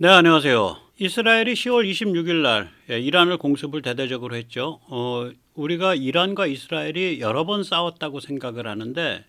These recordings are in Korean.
네, 안녕하세요. 이스라엘이 10월 26일 날 이란을 공습을 대대적으로 했죠. 우리가 이란과 이스라엘이 여러 번 싸웠다고 생각을 하는데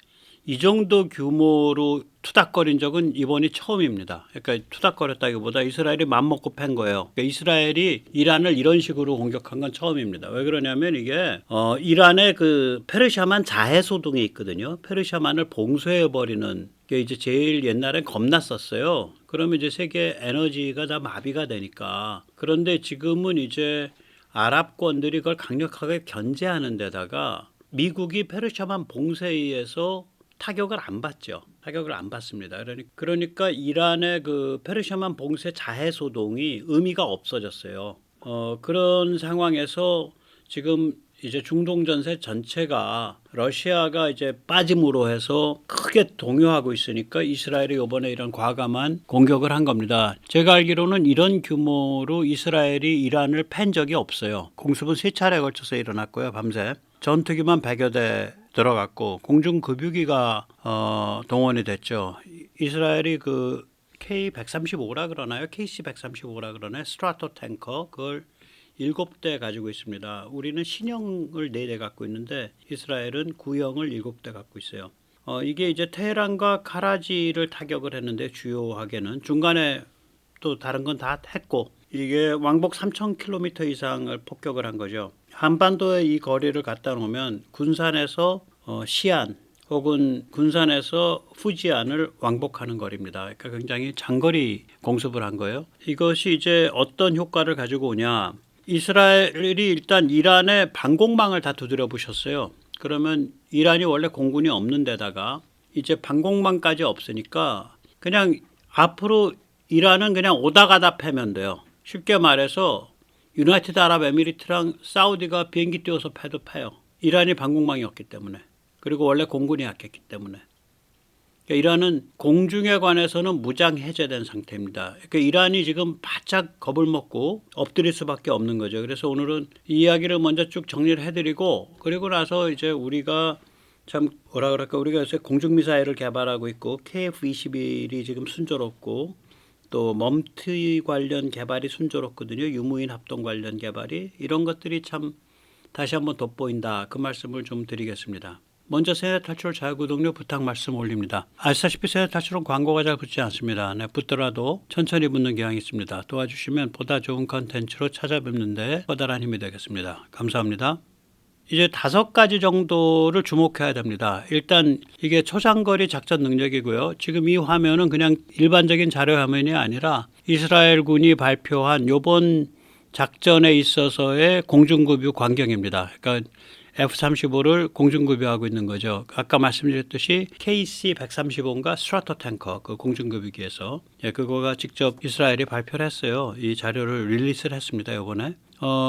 이 정도 규모로 투닥거린 적은 이번이 처음입니다. 그러니까 투닥거렸다기보다 이스라엘이 맘먹고 팬 거예요. 그러니까 이스라엘이 이란을 이런 식으로 공격한 건 처음입니다. 왜 그러냐면 이게 이란의 그 페르시아만 자해 소동이 있거든요. 페르시아만을 봉쇄해 버리는 게 이제 제일 옛날엔 겁났었어요. 그러면 이제 세계 에너지가 다 마비가 되니까. 그런데 지금은 이제 아랍권들이 그걸 강력하게 견제하는 데다가 미국이 페르시아만 봉쇄에 의해서 타격을 안 받죠. 타격을 안 받습니다. 그러니까 이란의 그 페르시아만 봉쇄 자해 소동이 의미가 없어졌어요. 그런 상황에서 지금 이제 중동 전세 전체가 러시아가 이제 빠짐으로 해서 크게 동요하고 있으니까 이스라엘이 이번에 이런 과감한 공격을 한 겁니다. 제가 알기로는 이런 규모로 이스라엘이 이란을 팬 적이 없어요. 공습은 3차례에 걸쳐서 일어났고요. 밤새 전투기만 100여 대 들어갔고 공중급유기가 동원이 됐죠. 이스라엘이 그 K-135라 그러나요? KC-135라 그러나요? 스트라토 탱커 그걸 7대 가지고 있습니다. 우리는 신형을 4대 갖고 있는데 이스라엘은 구형을 7대 갖고 있어요. 이게 이제 테헤란과 카라지를 타격을 했는데 주요하게는 중간에 또 다른 건 다 했고 이게 왕복 3,000km 이상을 폭격을 한 거죠. 한반도의 이 거리를 갖다 놓으면 군산에서 시안 혹은 군산에서 후지안을 왕복하는 거리입니다. 그러니까 굉장히 장거리 공습을 한 거예요. 이것이 이제 어떤 효과를 가지고 오냐. 이스라엘이 일단 이란의 방공망을 다 두드려 부셨어요. 그러면 이란이 원래 공군이 없는 데다가 이제 방공망까지 없으니까 그냥 앞으로 이란은 그냥 오다 가다 패면 돼요. 쉽게 말해서 유나이티드 아랍에미리트랑 사우디가 비행기 띄워서 패도 패요. 이란이 방공망이 없기 때문에. 그리고 원래 공군이 약했기 때문에. 그러니까 이란은 공중에 관해서는 무장 해제된 상태입니다. 그러니까 이란이 지금 바짝 겁을 먹고 엎드릴 수밖에 없는 거죠. 그래서 오늘은 이 이야기를 먼저 쭉 정리를 해드리고 그리고 나서 이제 우리가 참 뭐라 그럴까 우리가 요새 공중미사일을 개발하고 있고 KF-21이 지금 순조롭고 또 멈트 관련 개발이 순조롭거든요. 유무인 합동 관련 개발이 이런 것들이 참 다시 한번 돋보인다. 그 말씀을 좀 드리겠습니다. 먼저 세대 탈출 자유구독료 부탁 말씀 올립니다. 아시다시피 세대 탈출은 광고가 잘 붙지 않습니다. 네, 붙더라도 천천히 붙는 경향이 있습니다. 도와주시면 보다 좋은 컨텐츠로 찾아뵙는데 커다란 힘이 되겠습니다. 감사합니다. 이제 5가지 정도를 주목해야 됩니다. 일단 이게 초장거리 작전 능력이고요. 지금 이 화면은 그냥 일반적인 자료 화면이 아니라 이스라엘군이 발표한 이번 작전에 있어서의 공중급유 광경입니다. 그러니까 F-35를 공중급유하고 있는 거죠. 아까 말씀드렸듯이 KC-135인가 스트라토 탱커 그 공중급유기에서 그거가 직접 이스라엘이 발표를 했어요. 이 자료를 릴리스를 했습니다. 이번에.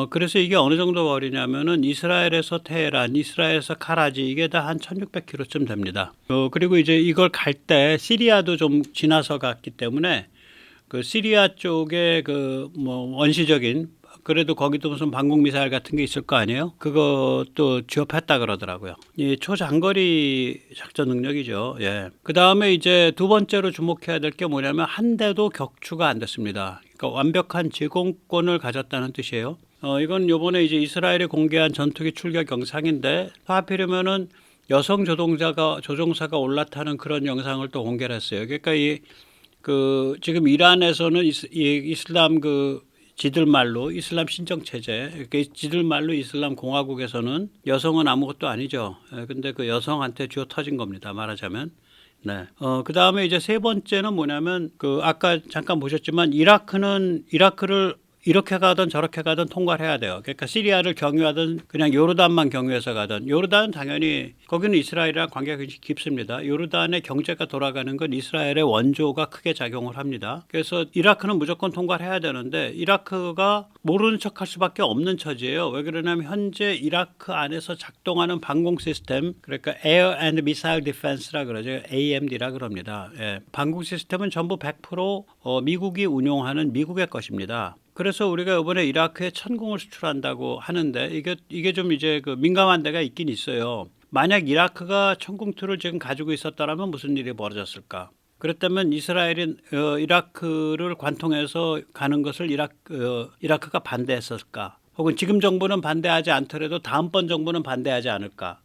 그래서 이게 어느 정도 거리냐면은 이스라엘에서 테헤란, 이스라엘에서 카라지 이게 다 한 1,600km쯤 됩니다. 그리고 이제 이걸 갈 때 시리아도 좀 지나서 갔기 때문에 그 시리아 쪽에 그 뭐 원시적인 그래도 거기도 무슨 방공 미사일 같은 게 있을 거 아니에요? 그것도 취업했다 그러더라고요. 이 초장거리 작전 능력이죠. 예. 그 다음에 이제 두 번째로 주목해야 될 게 뭐냐면 한 대도 격추가 안 됐습니다. 그러니까 완벽한 제공권을 가졌다는 뜻이에요. 이건 요번에 이제 이스라엘이 공개한 전투기 출격 영상인데 하필이면은 여성 조종사가 올라타는 그런 영상을 또 공개를 했어요. 그러니까 지금 이란에서는 이슬람 지들 말로 이슬람 신정 체제, 지들 말로 이슬람 공화국에서는 여성은 아무것도 아니죠. 근데 그 여성한테 쥐어 터진 겁니다. 말하자면. 네. 그 다음에 이제 세 번째는 뭐냐면 아까 잠깐 보셨지만 이라크를 이렇게 가든 저렇게 가든 통과를 해야 돼요. 그러니까 시리아를 경유하든 그냥 요르단만 경유해서 가든 요르단은 당연히 거기는 이스라엘이랑 관계가 굉장히 깊습니다. 요르단의 경제가 돌아가는 건 이스라엘의 원조가 크게 작용을 합니다. 그래서 이라크는 무조건 통과를 해야 되는데 이라크가 모르는 척할 수밖에 없는 처지예요. 왜 그러냐면 현재 이라크 안에서 작동하는 방공 시스템 그러니까 Air and Missile Defense라 그러죠. AMD라 그럽니다. 예. 방공 시스템은 전부 100% 미국이 운용하는 미국의 것입니다. 그래서 우리가 이번에 이라크에 천공을 수출한다고 하는데 이게 좀 이제 민감한 데가 있긴 있어요. 만약 이라크가 천공투를 지금 가지고 있었다면 무슨 일이 벌어졌을까? 그렇다면 이스라엘이 이라크를 관통해서 가는 것을 이라크가 반대했을까? 혹은 지금 정부는 반대하지 않더라도 다음번 정부는 반대하지 않을까?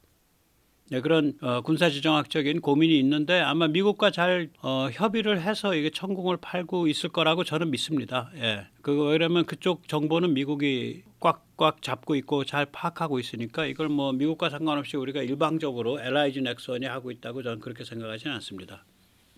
네, 그런 군사지정학적인 고민이 있는데 아마 미국과 잘 협의를 해서 이게 천궁을 팔고 있을 거라고 저는 믿습니다. 예, 왜냐면 그쪽 정보는 미국이 꽉꽉 잡고 있고 잘 파악하고 있으니까 이걸 뭐 미국과 상관없이 우리가 일방적으로 LIG 넥슨이 하고 있다고 저는 그렇게 생각하지는 않습니다.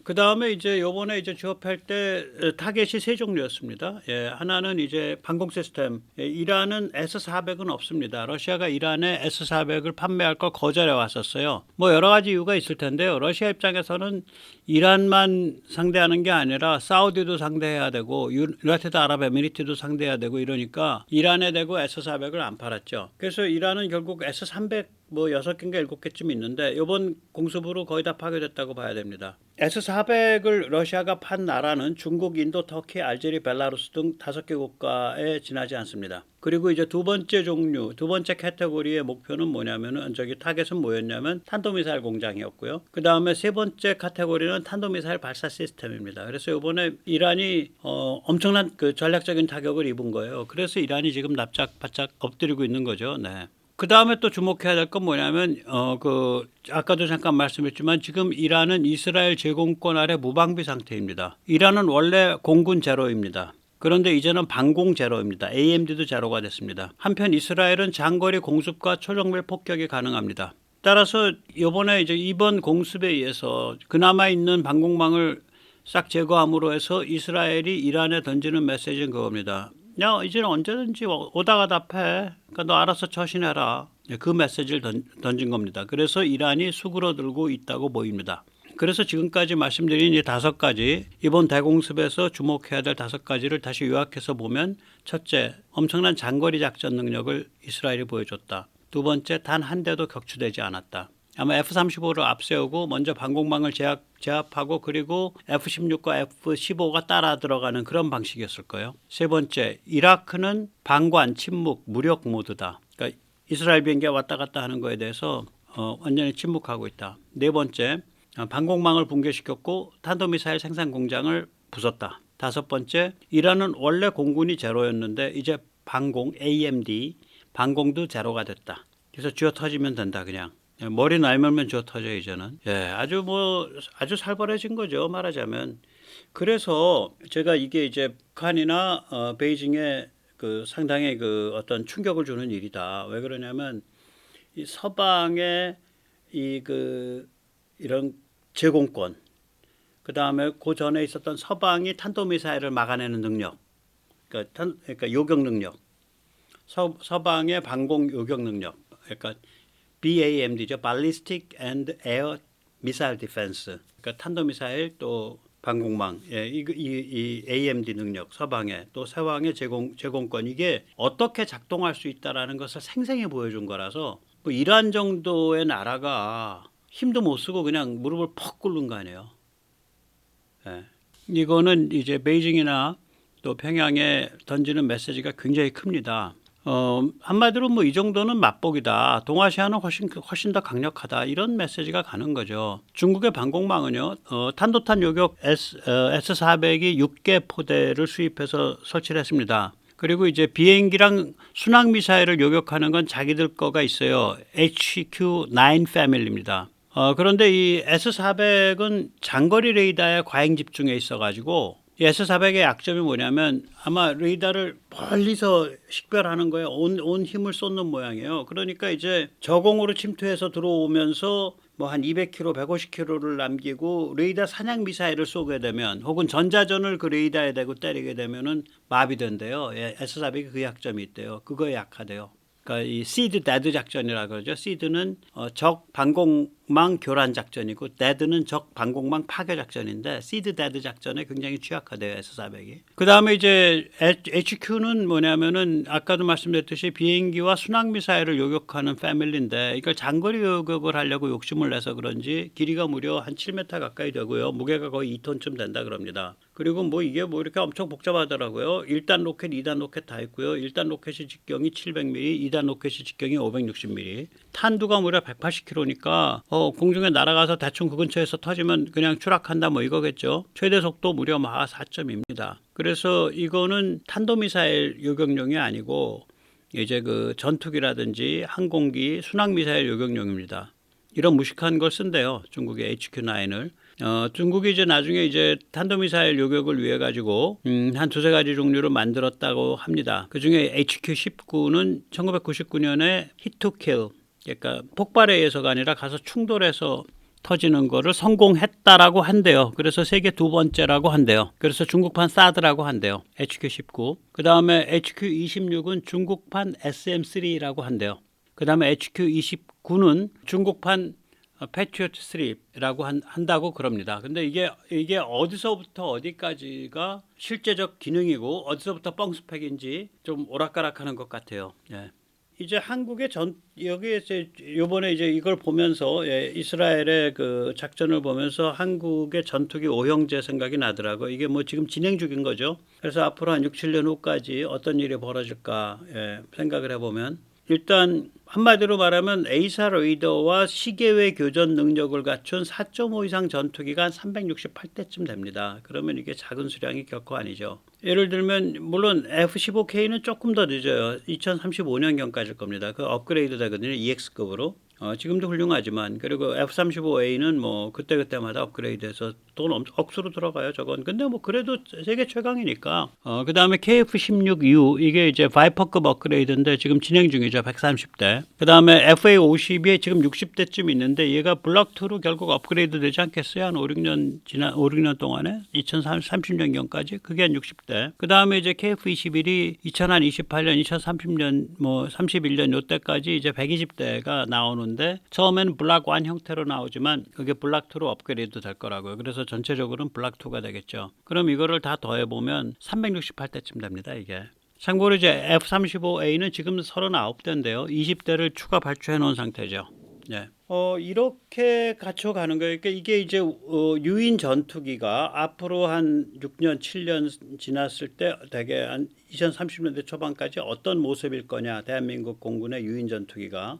그 다음에 이제 요번에 이제 취업할 때 타겟이 세 종류였습니다. 예, 하나는 이제 방공 시스템. 예, 이란은 S-400은 없습니다. 러시아가 이란에 S-400을 판매할 걸 거절해 왔었어요. 뭐 여러 가지 이유가 있을 텐데요. 러시아 입장에서는 이란만 상대하는 게 아니라 사우디도 상대해야 되고 유나이티드 아랍에미리트도 상대해야 되고 이러니까 이란에 대고 S-400을 안 팔았죠. 그래서 이란은 결국 S-300 뭐 6개인가 7개쯤 있는데 이번 공습으로 거의 다 파괴됐다고 봐야 됩니다. S-400을 러시아가 판 나라는 중국, 인도, 터키, 알제리, 벨라루스 등 5개 국가에 지나지 않습니다. 그리고 이제 두 번째 종류, 두 번째 카테고리의 목표는 뭐냐면은 타겟은 뭐였냐면 탄도미사일 공장이었고요. 그 다음에 세 번째 카테고리는 탄도미사일 발사 시스템입니다. 그래서 이번에 이란이 엄청난 그 전략적인 타격을 입은 거예요. 그래서 이란이 지금 납작바짝 엎드리고 있는 거죠. 네. 그 다음에 또 주목해야 될 건 뭐냐면 아까도 잠깐 말씀했지만 지금 이란은 이스라엘 제공권 아래 무방비 상태입니다. 이란은 원래 공군 제로입니다. 그런데 이제는 방공 제로입니다. AMD도 제로가 됐습니다. 한편 이스라엘은 장거리 공습과 초정밀 폭격이 가능합니다. 따라서 이번 공습에 의해서 그나마 있는 방공망을 싹 제거함으로 해서 이스라엘이 이란에 던지는 메시지는 그겁니다. 야, 이제는 언제든지 오다가 답해. 그러니까 너 알아서 처신해라. 그 메시지를 던진 겁니다. 그래서 이란이 수그러들고 있다고 보입니다. 그래서 지금까지 말씀드린 이 5가지, 이번 대공습에서 주목해야 될 5가지를 다시 요약해서 보면, 첫째, 엄청난 장거리 작전 능력을 이스라엘이 보여줬다. 두 번째, 단 한 대도 격추되지 않았다. 아마 F-35를 앞세우고 먼저 방공망을 제압하고 그리고 F-16과 F-15가 따라 들어가는 그런 방식이었을 거예요. 세 번째, 이라크는 방관, 침묵, 무력 모드다. 그러니까 이스라엘 비행기가 왔다 갔다 하는 거에 대해서 완전히 침묵하고 있다. 네 번째, 방공망을 붕괴시켰고 탄도미사일 생산 공장을 부쉈다. 다섯 번째, 이란은 원래 공군이 제로였는데 이제 방공, AMD, 방공도 제로가 됐다. 그래서 쥐어 터지면 된다 그냥. 머리 날면면 쥐어 터져 이제는. 예, 아주 살벌해진 거죠 말하자면. 그래서 제가 이게 이제 북한이나 베이징에 그 상당히 그 어떤 충격을 주는 일이다. 왜 그러냐면 이 서방의 이런 제공권, 그 다음에 그 전에 있었던 서방이 탄도미사일을 막아내는 능력, 그러니까 요격 능력, 서방의 방공 요격 능력, 그러니까 BAMD죠, Ballistic and Air Missile Defense, 그러니까 탄도미사일 또 방공망, 예, 이 AMD 능력, 서방의 또 서방의 제공권, 이게 어떻게 작동할 수 있다라는 것을 생생히 보여준 거라서 뭐 이란 정도의 나라가 힘도 못 쓰고 그냥 무릎을 퍽 꿇는 거 아니에요. 예. 이거는 이제 베이징이나 또 평양에 던지는 메시지가 굉장히 큽니다. 한마디로 뭐 이 정도는 맛보기다. 동아시아는 훨씬 더 강력하다. 이런 메시지가 가는 거죠. 중국의 방공망은요, 탄도탄 요격 S-400이 6개 포대를 수입해서 설치를 했습니다. 그리고 이제 비행기랑 순항 미사일을 요격하는 건 자기들 거가 있어요. HQ-9 패밀리입니다. 그런데 이 S-400은 장거리 레이더에 과잉 집중해 있어가지고 이 S-400의 약점이 뭐냐면 아마 레이더를 멀리서 식별하는 거에 온 힘을 쏟는 모양이에요. 그러니까 이제 저공으로 침투해서 들어오면서 뭐 한 200km, 150km를 남기고 레이더 사냥 미사일을 쏘게 되면 혹은 전자전을 그 레이더에 대고 때리게 되면은 마비된대요. 예, S-400이 그 약점이 있대요. 그거에 약하대요. 그러니까 이 시드 데드 작전이라 그러죠. 시드는 적 방공망 교란 작전이고 데드는 적 방공망 파괴 작전인데 시드 데드 작전에 굉장히 취약하대요. S-400이. 그다음에 이제 HQ는 뭐냐면은 아까도 말씀드렸듯이 비행기와 순항 미사일을 요격하는 패밀리인데 이걸 장거리 요격을 하려고 욕심을 내서 그런지 길이가 무려 한 7m 가까이 되고요. 무게가 거의 2톤쯤 된다 그럽니다. 그리고 뭐 이게 뭐 이렇게 엄청 복잡하더라고요. 1단 로켓, 2단 로켓 다 있고요. 1단 로켓이 직경이 700mm, 2단 로켓이 직경이 560mm. 탄두가 무려 180km니까 공중에 날아가서 대충 그 근처에서 터지면 그냥 추락한다 뭐 이거겠죠. 최대 속도 무려 마하 4.2입니다. 그래서 이거는 탄도미사일 요격용이 아니고 이제 그 전투기라든지 항공기, 순항미사일 요격용입니다. 이런 무식한 걸 쓴대요. 중국의 HQ9을. 중국이 이제 나중에 이제 탄도미사일 요격을 위해 가지고 한 두세 가지 종류를 만들었다고 합니다. 그 중에 HQ-19는 1999년에 히트킬, 그러니까 폭발에 의해서가 아니라 가서 충돌해서 터지는 거를 성공했다라고 한대요. 그래서 세계 두 번째라고 한대요. 그래서 중국판 사드라고 한대요. HQ-19. 그 다음에 HQ-26은 중국판 SM-3라고 한대요. 그 다음에 HQ-29는 중국판 패트리어트 3라고 한다고 그럽니다. 근데 이게 어디서부터 어디까지가 실제적 기능이고 어디서부터 뻥스펙인지 좀 오락가락하는 것 같아요. 예. 이제 한국의 여기에 요번에 이제 이걸 보면서 이스라엘의 그 작전을 보면서 한국의 전투기 오형제 생각이 나더라고. 이게 뭐 지금 진행 중인 거죠. 그래서 앞으로 한 6, 7년 후까지 어떤 일이 벌어질까 생각을 해보면 일단 한마디로 말하면 A사 레이더와 시계외 교전 능력을 갖춘 4.5 이상 전투기가 한 368대쯤 됩니다. 그러면 이게 작은 수량이 결코 아니죠. 예를 들면 물론 F-15K는 조금 더 늦어요. 2035년경까지일 겁니다. 그 업그레이드 되거든요. EX급으로. 지금도 훌륭하지만 그리고 F-35A는 뭐 그때그때마다 업그레이드해서 돈 억수로 들어가요. 저건. 근데 뭐 그래도 세계 최강이니까. 그 다음에 KF-16U 이게 이제 바이퍼급 업그레이드인데 지금 진행 중이죠. 130대. 그 다음에 FA-50이 지금 60대쯤 있는데 얘가 블록2로 결국 업그레이드 되지 않겠어요? 한 5, 6년 동안에 2030년경까지 그게 한 60대. 그 다음에 이제 KF-21이 2028년, 2030년 뭐 31년 요때까지 이제 120대가 나오는데 처음에는 블락 1 형태로 나오지만 그게 블락 2로 업그레이드 될 거라고요. 그래서 전체적으로는 블락 2가 되겠죠. 그럼 이거를 다 더해보면 368대쯤 됩니다. 이게. 참고로 이제 F-35A는 지금 39대인데요. 20대를 추가 발주해 놓은 상태죠. 네. 이렇게 갖춰가는 거예요. 그러니까 이게 이제 유인 전투기가 앞으로 한 6년, 7년 지났을 때 대개 한 2030년대 초반까지 어떤 모습일 거냐. 대한민국 공군의 유인 전투기가.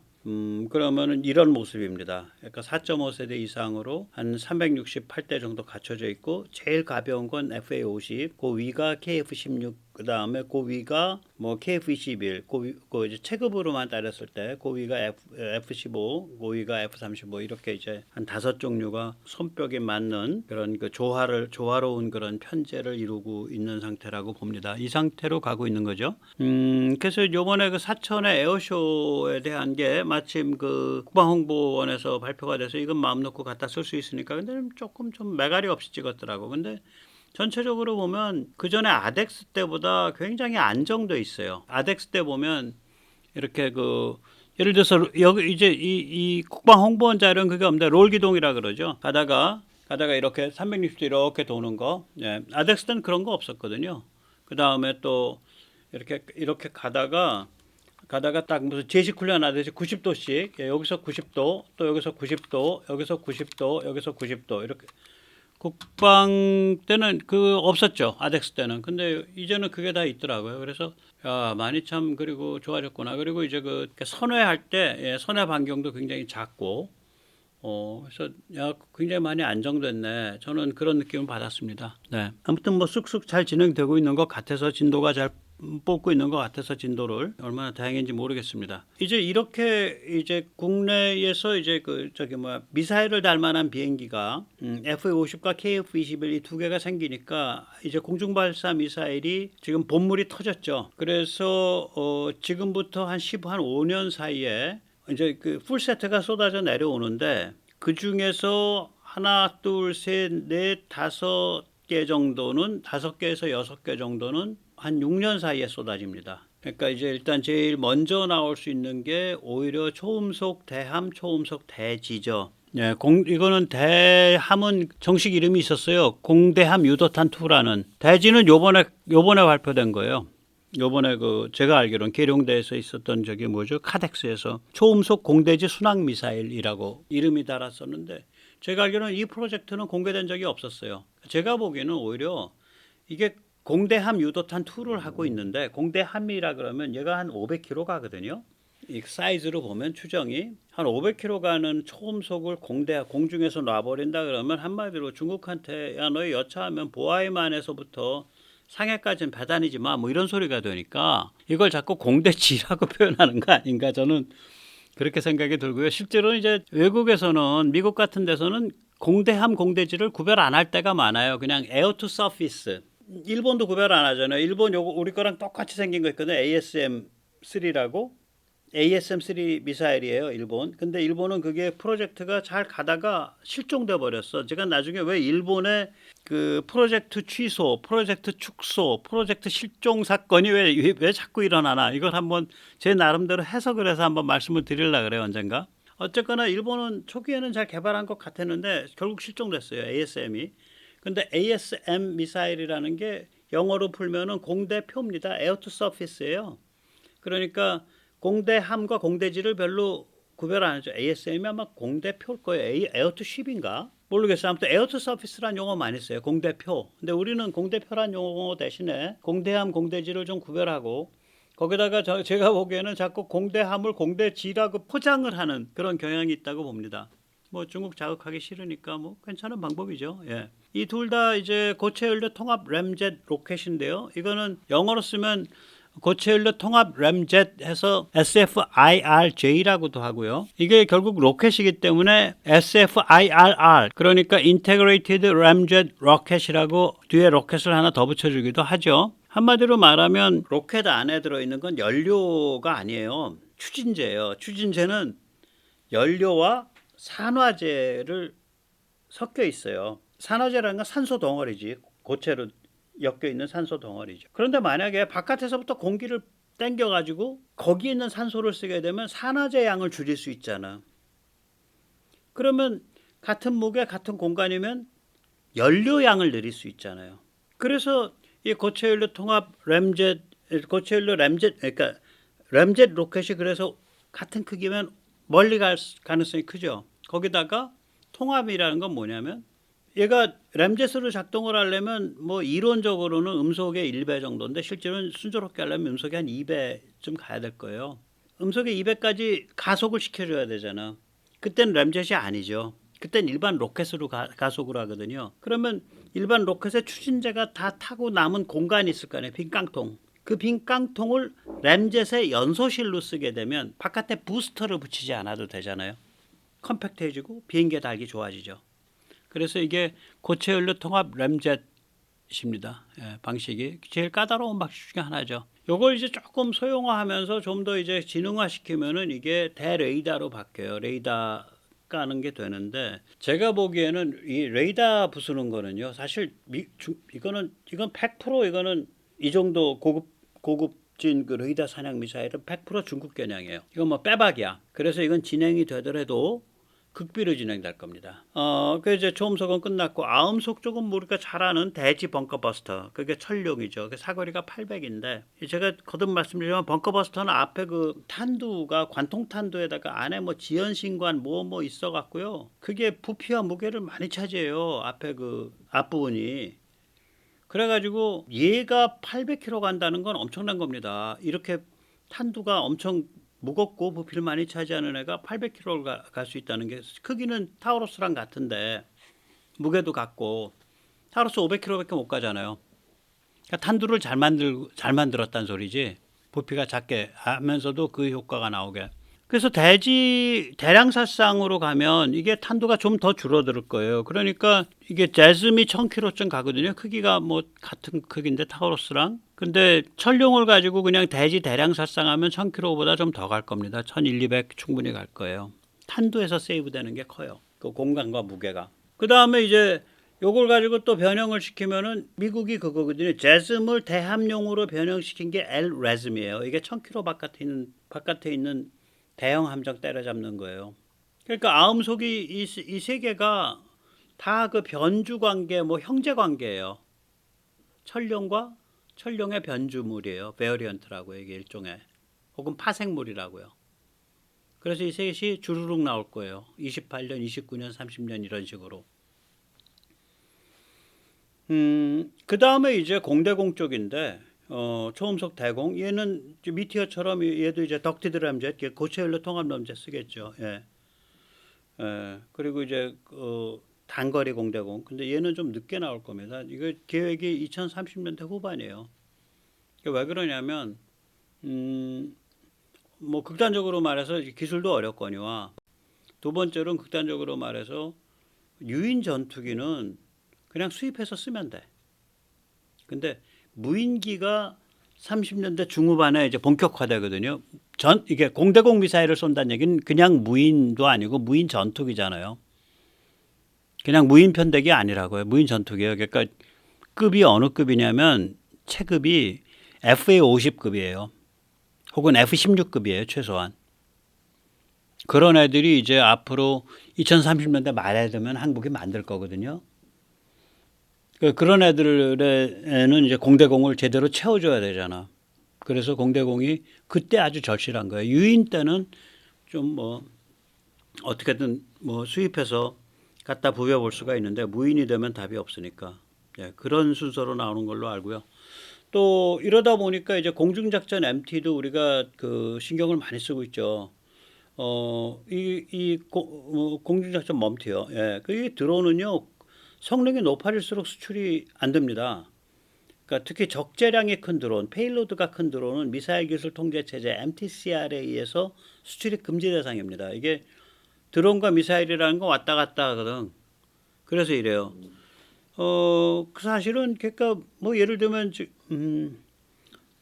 그러면은 이런 모습입니다. 그러니까 4.5세대 이상으로 한 368대 정도 갖춰져 있고 제일 가벼운 건 FA-50, 그 위가 KF-16, 그 다음에 그 위가 뭐 KF-21, 그 이제 체급으로만 따졌을 때 그 위가 F-15, 그 위가 F-35 이렇게 이제 한 5종류가 손뼉에 맞는 그런 그 조화로운 그런 편제를 이루고 있는 상태라고 봅니다. 이 상태로 가고 있는 거죠. 그래서 요번에 그 사천의 에어쇼에 대한 게 마침 그 국방홍보원에서 발표가 돼서 이건 마음 놓고 갖다 쓸 수 있으니까 근데 조금 좀 매갈이 없이 찍었더라고. 근데 전체적으로 보면 그 전에 아덱스 때보다 굉장히 안정돼 있어요. 아덱스 때 보면 이렇게 그 예를 들어서 여기 이제 이 국방홍보원 자료는 그게 없는데 롤 기동이라 그러죠. 가다가 이렇게 360도 이렇게 도는 거. 예. 아덱스 때는 그런 거 없었거든요. 그 다음에 또 이렇게 가다가 딱 무슨 제식 훈련 하듯이 90도씩 여기서 90도 또 여기서 90도 여기서 90도 여기서 90도 이렇게 국방 때는 그 없었죠. 아덱스 때는. 근데 이제는 그게 다 있더라고요. 그래서 야, 많이 참 그리고 좋아졌구나. 그리고 이제 그 선회할 때 선회 반경도 굉장히 작고 그래서 야, 굉장히 많이 안정됐네. 저는 그런 느낌을 받았습니다. 네. 아무튼 뭐 쑥쑥 잘 진행되고 있는 것 같아서 진도가 잘 뽑고 있는 것 같아서 진도를 얼마나 다행인지 모르겠습니다. 이제 이렇게 이제 국내에서 이제 미사일을 달 만한 비행기가 F-50과 KF-21 이 두 개가 생기니까 이제 공중발사 미사일이 지금 본물이 터졌죠. 그래서 지금부터 한 5년 사이에 이제 그 풀세트가 쏟아져 내려오는데 그 중에서 하나, 둘, 셋, 넷, 5개 정도는 5개에서 6개 정도는 한 6년 사이에 쏟아집니다. 그러니까 이제 일단 제일 먼저 나올 수 있는 게 오히려 초음속 대함, 초음속 대지죠. 네, 이거는 대함은 정식 이름이 있었어요. 공대함 유도탄 2라는. 대지는 요번에 발표된 거예요. 요번에 제가 알기로는 계룡대에서 있었던 카덱스에서 초음속 공대지 순항 미사일이라고 이름이 달았었는데 제가 알기로는 이 프로젝트는 공개된 적이 없었어요. 제가 보기에는 오히려 이게 공대함 유도탄 2를 하고 있는데 공대함이라 그러면 얘가 한 500km 가거든요. 이 사이즈로 보면 추정이 한 500km 가는 초음속을 공중에서 놔버린다 그러면 한마디로 중국한테 야 너희 여차하면 보아이만에서부터 상해까지는 배단이지 마 뭐 이런 소리가 되니까 이걸 자꾸 공대지라고 표현하는 거 아닌가 저는 그렇게 생각이 들고요. 실제로 이제 외국에서는 미국 같은 데서는 공대함 공대지를 구별 안 할 때가 많아요. 그냥 에어 투 서피스. 일본도 구별 안 하잖아요. 일본 요거 우리 거랑 똑같이 생긴 거 있거든요. ASM-3라고. ASM-3 미사일이에요, 일본. 근데 일본은 그게 프로젝트가 잘 가다가 실종돼 버렸어. 제가 나중에 왜 일본의 그 프로젝트 취소, 프로젝트 축소, 프로젝트 실종 사건이 왜 자꾸 일어나나 이걸 한번 제 나름대로 해석을 해서 한번 말씀을 드리려고 그래요, 언젠가. 어쨌거나 일본은 초기에는 잘 개발한 것 같았는데 결국 실종됐어요, ASM이. 근데 ASM 미사일이라는 게 영어로 풀면은 공대표입니다. 에어 투 서피스예요. 그러니까 공대함과 공대지를 별로 구별 안 하죠. ASM이 아마 공대표일 거예요. 에어 투 쉽인가? 모르겠어요. 아무튼 에어 투 서피스란 용어 많이 써요. 공대표. 근데 우리는 공대표란 용어 대신에 공대함, 공대지를 좀 구별하고 거기다가 제가 보기에는 자꾸 공대함을 공대지라고 포장을 하는 그런 경향이 있다고 봅니다. 뭐 중국 자극하기 싫으니까 뭐 괜찮은 방법이죠. 예. 이 둘 다 이제 고체 연료 통합 램젯 로켓인데요. 이거는 영어로 쓰면 고체 연료 통합 램젯 해서 SFIRJ라고도 하고요. 이게 결국 로켓이기 때문에 SFIRR 그러니까 Integrated Ramjet Rocket이라고 뒤에 로켓을 하나 더 붙여주기도 하죠. 한마디로 말하면 로켓 안에 들어있는 건 연료가 아니에요. 추진제예요. 추진제는 연료와 산화제를 섞여 있어요. 산화제라는 건 산소 덩어리지. 고체로 엮여 있는 산소 덩어리죠. 그런데 만약에 바깥에서부터 공기를 땡겨가지고 거기에 있는 산소를 쓰게 되면 산화제 양을 줄일 수 있잖아. 그러면 같은 무게, 같은 공간이면 연료 양을 늘릴 수 있잖아요. 그래서 이 고체 연료 통합 램젯, 고체 연료 램젯, 그러니까 램젯 로켓이 그래서 같은 크기면 멀리 갈 가능성이 크죠. 거기다가 통합이라는 건 뭐냐면 얘가 램젯으로 작동을 하려면 뭐 이론적으로는 음속의 1배 정도인데 실제로는 순조롭게 하려면 음속이 한 2배쯤 가야 될 거예요. 음속의 2배까지 가속을 시켜줘야 되잖아. 그때는 램젯이 아니죠. 그땐 일반 로켓으로 가속을 하거든요. 그러면 일반 로켓의 추진제가 다 타고 남은 공간이 있을 거 아니에요. 빈 깡통. 그 빈 깡통을 램젯의 연소실로 쓰게 되면 바깥에 부스터를 붙이지 않아도 되잖아요. 컴팩트해지고 비행기에 달기 좋아지죠. 그래서 이게 고체 연료 통합 램젯입니다. 예, 방식이 제일 까다로운 방식 중에 하나죠. 요걸 이제 조금 소형화하면서 좀 더 이제 지능화시키면은 이게 대레이더로 바뀌어요. 레이더 까는 게 되는데 제가 보기에는 이 레이더 부수는 거는요. 사실 이건 100% 이거는 이 정도 고급진 그 레이더 사냥 미사일은 100% 중국 겨냥이에요. 이건 뭐 빼박이야. 그래서 이건 진행이 되더라도 극비로 진행될 겁니다. 그 이제 초음속은 끝났고 아음속 쪽은 우리가 잘 아는 대지 벙커버스터. 그게 천룡이죠. 그 사거리가 800인데 제가 거듭 말씀드리지만 벙커버스터는 앞에 그 탄두가 관통 탄두에다가 안에 뭐 지연신관 뭐 있어 갖고요. 그게 부피와 무게를 많이 차지해요. 앞에 그 앞부분이. 그래가지고 얘가 800km 간다는 건 엄청난 겁니다. 이렇게 탄두가 엄청 무겁고 부피를 많이 차지하는 애가 800km를 갈 수 있다는 게 크기는 타우로스랑 같은데 무게도 같고 타우로스 500km밖에 못 가잖아요. 그러니까 탄두를 잘 만들었다는 소리지 부피가 작게 하면서도 그 효과가 나오게. 그래서 대량살상으로 가면 이게 탄두가 좀 더 줄어들 거예요. 그러니까 이게 제즈미 1000km쯤 가거든요. 크기가 뭐 같은 크기인데 타우로스랑. 근데 천룡을 가지고 그냥 대량살상하면 1000km보다 좀 더 갈 겁니다. 1200 충분히 갈 거예요. 탄두에서 세이브되는 게 커요. 그 공간과 무게가. 그 다음에 이제 요걸 가지고 또 변형을 시키면은 미국이 그거거든요. 제즘을 대함용으로 변형시킨 게 LRASM이에요. 이게 1000km 바깥에 있는 대형 함정 때려잡는 거예요. 그러니까 아음속이 이 세 개가 다 그 변주 관계, 뭐 형제 관계예요. 천룡과 천룡의 변주물이에요. 베어리언트라고 이게 일종의 혹은 파생물이라고요. 그래서 이 셋이 주르륵 나올 거예요. 28년, 29년, 30년 이런 식으로. 그 다음에 이제 공대공 쪽인데, 초음속 대공, 얘는 이제 미티어처럼 얘도 이제 덕티드 램젯, 고체연료 통합 램젯 쓰겠죠. 예. 그리고 이제 단거리 공대공. 근데 얘는 좀 늦게 나올 겁니다. 이거 계획이 2030년대 후반이에요. 왜 그러냐면, 뭐 극단적으로 말해서 기술도 어렵거니와 두 번째로는 극단적으로 말해서 유인 전투기는 그냥 수입해서 쓰면 돼. 근데 무인기가 30년대 중후반에 이제 본격화되거든요. 이게 공대공 미사일을 쏜다는 얘기는 그냥 무인도 아니고 무인 전투기잖아요. 그냥 무인 편대기 아니라고요. 무인 전투기예요. 그러니까 급이 어느 급이냐면 체급이 FA50급이에요. 혹은 F16급이에요. 최소한. 그런 애들이 이제 앞으로 2030년대 말에 되면 한국이 만들 거거든요. 그런 애들에는 이제 공대공을 제대로 채워줘야 되잖아. 그래서 공대공이 그때 아주 절실한 거예요. 유인 때는 좀 뭐 어떻게든 뭐 수입해서 갖다 부여볼 수가 있는데 무인이 되면 답이 없으니까. 예, 그런 순서로 나오는 걸로 알고요. 또 이러다 보니까 이제 공중작전 MT도 우리가 그 신경을 많이 쓰고 있죠. 공중작전 멈티요. 예, 그 드론은요 성능이 높아질수록 수출이 안 됩니다. 그러니까 특히 적재량이 큰 드론, 페일로드가 큰 드론은 미사일 기술 통제 체제 MTCR에 의해서 수출이 금지 대상입니다. 이게 드론과 미사일이라는 거 왔다 갔다 하거든. 그래서 이래요. 그 사실은 그러니까 뭐 예를 들면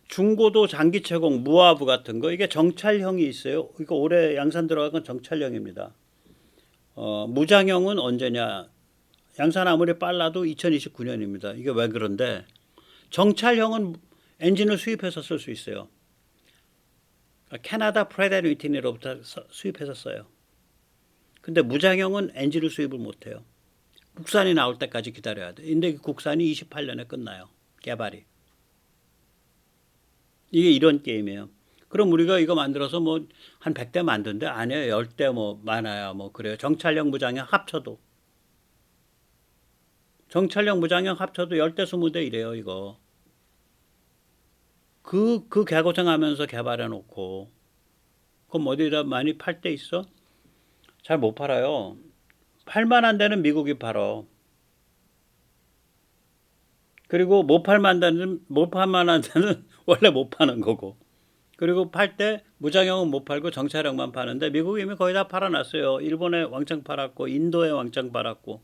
중고도 장기 채공 무아부 같은 거 이게 정찰형이 있어요. 이거 올해 양산 들어간 건 정찰형입니다. 무장형은 언제냐? 양산 아무리 빨라도 2029년입니다. 이게 왜 그런데 정찰형은 엔진을 수입해서 쓸 수 있어요. 캐나다 프레드 위티니로부터 수입해서 써요. 근데 무장형은 엔진을 수입을 못해요. 국산이 나올 때까지 기다려야 돼. 근데 그 국산이 28년에 끝나요. 개발이. 이게 이런 게임이에요. 그럼 우리가 이거 만들어서 뭐 한 100대 만든데 아니에요. 10대 뭐 많아야 뭐 그래요. 정찰형 무장형 합쳐도. 정찰형 무장형 합쳐도 10대 20대 이래요, 이거. 그 개고생하면서 개발해 놓고. 그럼 어디다 많이 팔 데 있어? 잘 못 팔아요. 팔만한 데는 미국이 팔어. 그리고 못 팔만한 데는 원래 못 파는 거고. 그리고 팔 때 무장형은 못 팔고 정찰형만 파는데 미국이 이미 거의 다 팔아놨어요. 일본에 왕창 팔았고 인도에 왕창 팔았고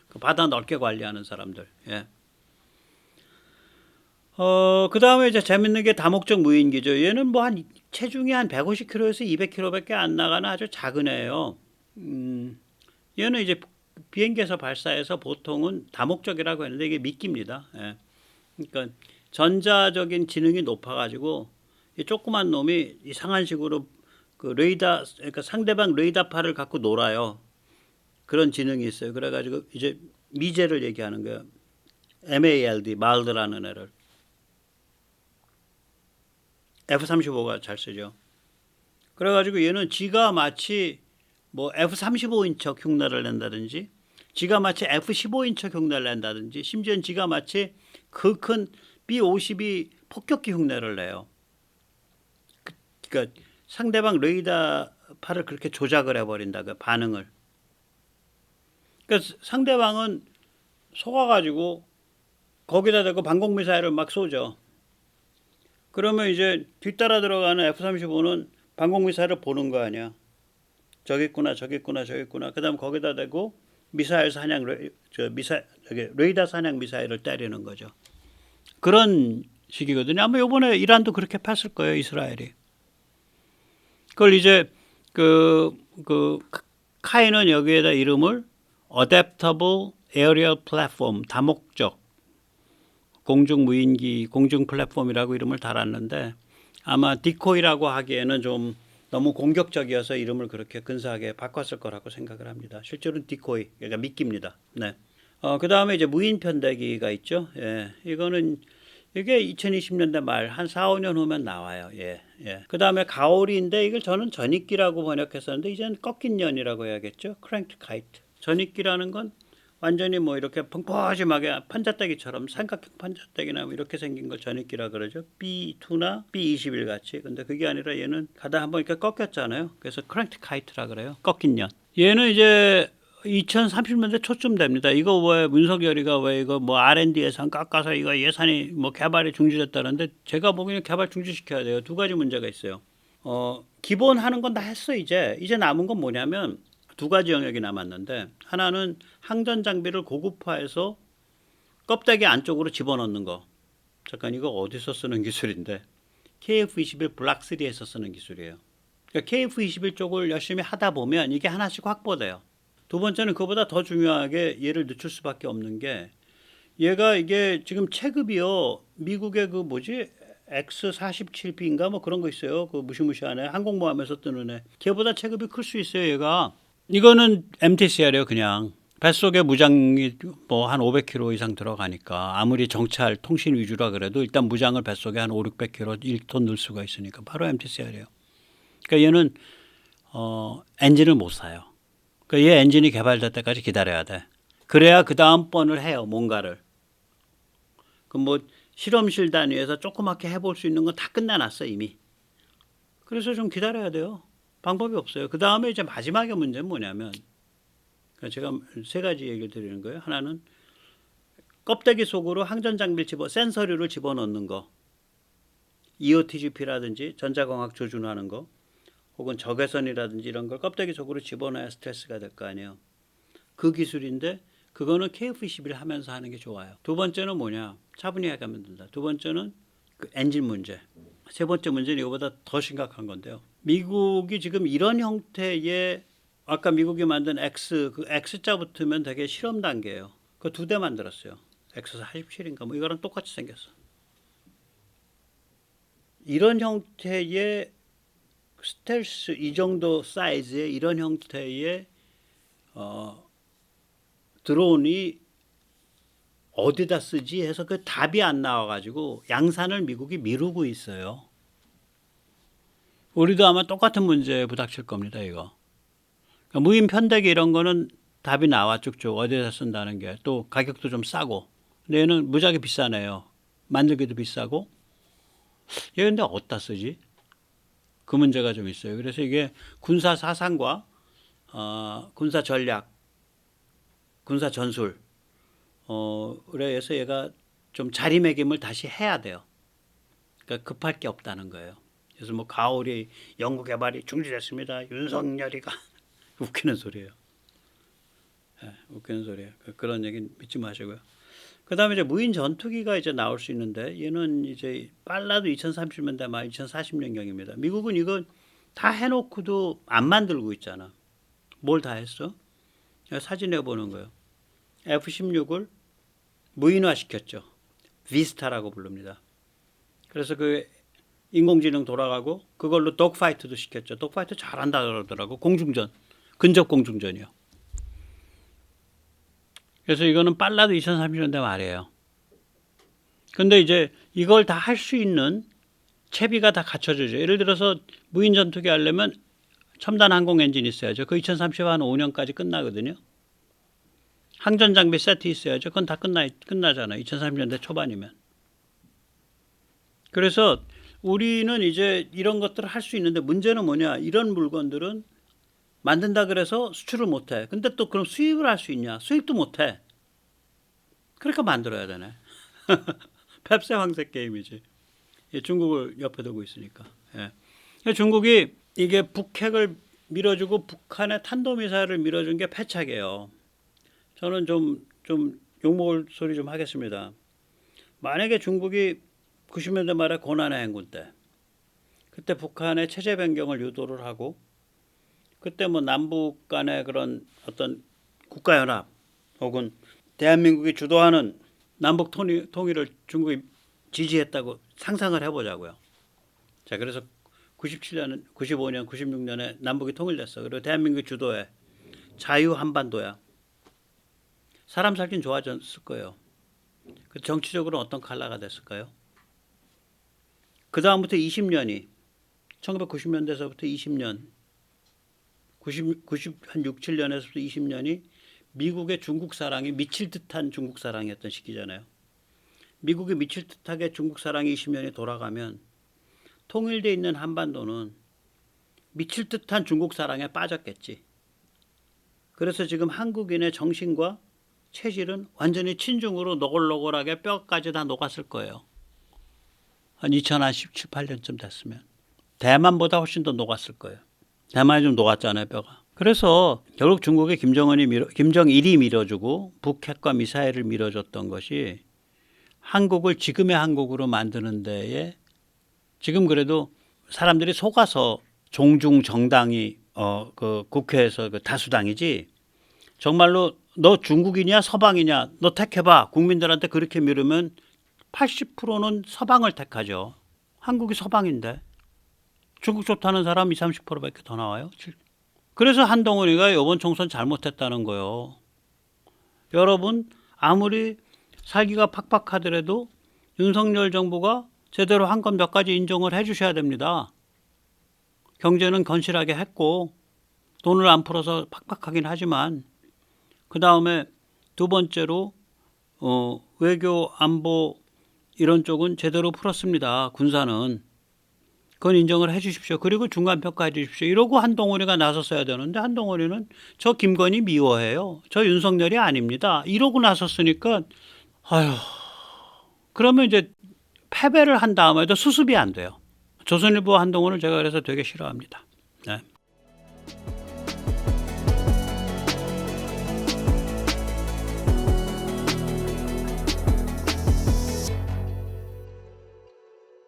그 바다 넓게 관리하는 사람들. 예. 그 다음에 이제 재밌는 게 다목적 무인기죠. 얘는 뭐 한 체중이 한 150kg에서 200kg밖에 안 나가는 아주 작은 애예요. 얘는 이제 비행기에서 발사해서 보통은 다목적이라고 했는데 이게 미끼입니다. 예. 그러니까 전자적인 지능이 높아가지고 이 조그만 놈이 이상한 식으로 그 레이더, 그러니까 상대방 레이더파를 갖고 놀아요. 그런 지능이 있어요. 그래가지고 이제 미제를 얘기하는 거예요. MALD, 말드라는 애를. F-35가 잘 쓰죠. 그래가지고 얘는 지가 마치 뭐 F-35인 척 흉내를 낸다든지 지가 마치 F-15인 척 흉내를 낸다든지 심지어는 지가 마치 그 큰 B-52 폭격기 흉내를 내요. 그러니까 상대방 레이더파를 그렇게 조작을 해버린다. 그 반응을. 그러니까 상대방은 속아가지고 거기다 대고 방공미사일을 막 쏘죠. 그러면 이제 뒤따라 들어가는 F-35는 방공미사일을 보는 거 아니야. 저기 있구나, 저기 있구나, 저기 있구나. 그 다음 거기다 대고 미사일 사냥, 레이더 사냥 미사일을 때리는 거죠. 그런 식이거든요. 아마 요번에 이란도 그렇게 팠을 거예요, 이스라엘이. 그걸 이제 카이는 여기에다 이름을 Adaptable Aerial Platform, 다목적 공중 무인기, 공중 플랫폼이라고 이름을 달았는데 아마 디코이라고 하기에는 좀 너무 공격적이어서 이름을 그렇게 근사하게 바꿨을 거라고 생각을 합니다. 실제로는 디코이, 그러니까 미끼입니다. 네. 그 다음에 이제 무인 편대기가 있죠. 예. 이게 2020년대 말 한 4, 5년 후면 나와요. 예. 예. 그 다음에 가오리인데 이걸 저는 전익기라고 번역했었는데 이제는 꺾인 년이라고 해야겠죠. 크랭크 카이트. 전익기라는 건 완전히 뭐 이렇게 펑퍼짐하게 판자떼기처럼 삼각형 판자떼기나 뭐 이렇게 생긴 걸 전입기라 그러죠. B2나 B21 같이. 근데 그게 아니라 얘는 가다 한번 이렇게 꺾였잖아요. 그래서 크랭트 카이트라 그래요. 꺾인 년. 얘는 이제 2030년대 초쯤 됩니다. 이거 왜 문석열이가 왜 이거 뭐 R&D 예산 깎아서 이거 예산이 뭐 개발이 중지됐다는데 제가 보기에는 개발 중지시켜야 돼요. 두 가지 문제가 있어요. 기본 하는 건 다 했어 이제 남은 건 뭐냐면 두 가지 영역이 남았는데 하나는 항전 장비를 고급화해서 껍데기 안쪽으로 집어넣는 거. 잠깐 이거 어디서 쓰는 기술인데 KF-21 블락 3에서 쓰는 기술이에요. 그러니까 KF-21 쪽을 열심히 하다 보면 이게 하나씩 확보돼요. 두 번째는 그보다 더 중요하게 얘를 늦출 수밖에 없는 게 얘가 이게 지금 체급이요. 미국의 그 뭐지? X47B인가 뭐 그런 거 있어요. 그 무시무시하네. 항공모함에서 뜨는 애. 걔보다 체급이 클 수 있어요, 얘가. 이거는 MTCR이에요, 그냥. 뱃속에 무장이 뭐 한 500kg 이상 들어가니까 아무리 정찰 통신 위주라 그래도 일단 무장을 뱃속에 한 5, 600kg 1톤 넣을 수가 있으니까 바로 MTCR이에요. 그러니까 얘는 엔진을 못 사요. 그러니까 얘 엔진이 개발될 때까지 기다려야 돼. 그래야 그 다음 번을 해요, 뭔가를. 그 뭐 실험실 단위에서 조그맣게 해볼 수 있는 건 다 끝나놨어 이미. 그래서 좀 기다려야 돼요. 방법이 없어요. 그 다음에 이제 마지막의 문제는 뭐냐면 제가 세 가지 얘기를 드리는 거예요. 하나는 껍데기 속으로 항전 장비를 센서류를 집어넣는 거. EOTGP라든지 전자광학 조준하는 거. 혹은 적외선이라든지 이런 걸 껍데기 속으로 집어넣어야 스트레스가 될 거 아니에요. 그 기술인데 그거는 KF-21 하면서 하는 게 좋아요. 두 번째는 뭐냐? 차분히 하면 된다. 두 번째는 그 엔진 문제. 세 번째 문제는 이거보다 더 심각한 건데요. 미국이 지금 이런 형태의 아까 미국이 만든 그 X자 붙으면 되게 실험 단계예요. 그 두 대 만들었어요. X47인가 뭐 이거랑 똑같이 생겼어. 이런 형태의 스텔스 이 정도 사이즈의 이런 형태의 드론이 어디다 쓰지 해서 그 답이 안 나와가지고 양산을 미국이 미루고 있어요. 우리도 아마 똑같은 문제에 부닥칠 겁니다. 이거. 그러니까 무인 편대기 이런 거는 답이 나와 쭉쭉 어디다 쓴다는 게 또 가격도 좀 싸고. 근데 얘는 무지하게 비싸네요. 만들기도 비싸고. 얘 근데 어디다 쓰지? 그 문제가 좀 있어요. 그래서 이게 군사 사상과 군사 전략, 군사 전술 그래서 얘가 좀 자리매김을 다시 해야 돼요. 그러니까 급할 게 없다는 거예요. 그래서 뭐 가오리 연구개발이 중지됐습니다. 윤석열이가 웃기는 소리예요. 네, 웃기는 소리예요. 그런 얘기 믿지 마시고요. 그다음에 이제 무인 전투기가 이제 나올 수 있는데 얘는 이제 빨라도 2030년대 말 2040년경입니다. 미국은 이거 다 해놓고도 안 만들고 있잖아. 뭘 다 했어? 사진에 보는 거예요. F-16을 무인화 시켰죠. 비스타라고 부릅니다. 그래서 그 인공지능 돌아가고 그걸로 독파이트도 시켰죠. 독파이트 잘한다 그러더라고. 공중전, 근접 공중전이요. 그래서 이거는 빨라도 2030년대 말이에요. 근데 이제 이걸 다 할 수 있는 채비가 다 갖춰져죠. 예를 들어서 무인 전투기 하려면 첨단 항공 엔진 있어야죠. 그 2035년까지 끝나거든요. 항전 장비 세트 있어야죠. 그건 다 끝나잖아요. 2030년대 초반이면. 그래서 우리는 이제 이런 것들을 할 수 있는데 문제는 뭐냐? 이런 물건들은 만든다 그래서 수출을 못해. 근데 또 그럼 수입을 할 수 있냐? 수입도 못해. 그러니까 만들어야 되네. 펩세 황새 게임이지. 중국을 옆에 두고 있으니까. 예. 중국이 이게 북핵을 밀어주고 북한의 탄도미사일을 밀어준 게 패착이에요. 저는 좀 욕먹을 소리 좀 하겠습니다. 만약에 중국이 90년대 말에 고난의 행군 때 그때 북한의 체제 변경을 유도를 하고 그때 뭐 남북 간의 그런 어떤 국가연합 혹은 대한민국이 주도하는 남북 통일을 중국이 지지했다고 상상을 해보자고요. 자, 그래서 97년, 95년, 96년에 남북이 통일됐어. 그리고 대한민국이 주도해. 자유 한반도야. 사람 살긴 좋아졌을 거예요. 정치적으로 어떤 칼라가 됐을까요? 그 다음부터 20년이 1990년대에서부터 20년, 한 6, 7년에서부터 20년이 미국의 중국 사랑이 미칠 듯한 중국 사랑이었던 시기잖아요. 미국이 미칠 듯하게 중국 사랑이 20년이 돌아가면 통일돼 있는 한반도는 미칠 듯한 중국 사랑에 빠졌겠지. 그래서 지금 한국인의 정신과 체질은 완전히 친중으로 노골노골하게 뼈까지 다 녹았을 거예요. 한 2017, 8년쯤 됐으면. 대만보다 훨씬 더 녹았을 거예요. 대만이 좀 녹았잖아요, 뼈가. 그래서 결국 중국의 김정일이 밀어주고 북핵과 미사일을 밀어줬던 것이 한국을 지금의 한국으로 만드는 데에 지금 그래도 사람들이 속아서 종중 정당이 그 국회에서 그 다수당이지 정말로 너 중국이냐 서방이냐 너 택해봐 국민들한테 그렇게 밀으면 80%는 서방을 택하죠. 한국이 서방인데 중국 좋다는 사람 20, 30%밖에 더 나와요. 그래서 한동훈이가 이번 총선 잘못했다는 거예요. 여러분 아무리 살기가 팍팍하더라도 윤석열 정부가 제대로 한 건 몇 가지 인정을 해 주셔야 됩니다. 경제는 건실하게 했고 돈을 안 풀어서 팍팍하긴 하지만 그 다음에 두 번째로 외교 안보 이런 쪽은 제대로 풀었습니다. 군사는. 그건 인정을 해 주십시오. 그리고 중간평가해 주십시오. 이러고 한동훈이가 나섰어야 되는데 한동훈이는 저 김건희 미워해요. 저 윤석열이 아닙니다. 이러고 나섰으니까 아휴 그러면 이제 패배를 한 다음에도 수습이 안 돼요. 조선일보 한동훈을 제가 그래서 되게 싫어합니다. 네.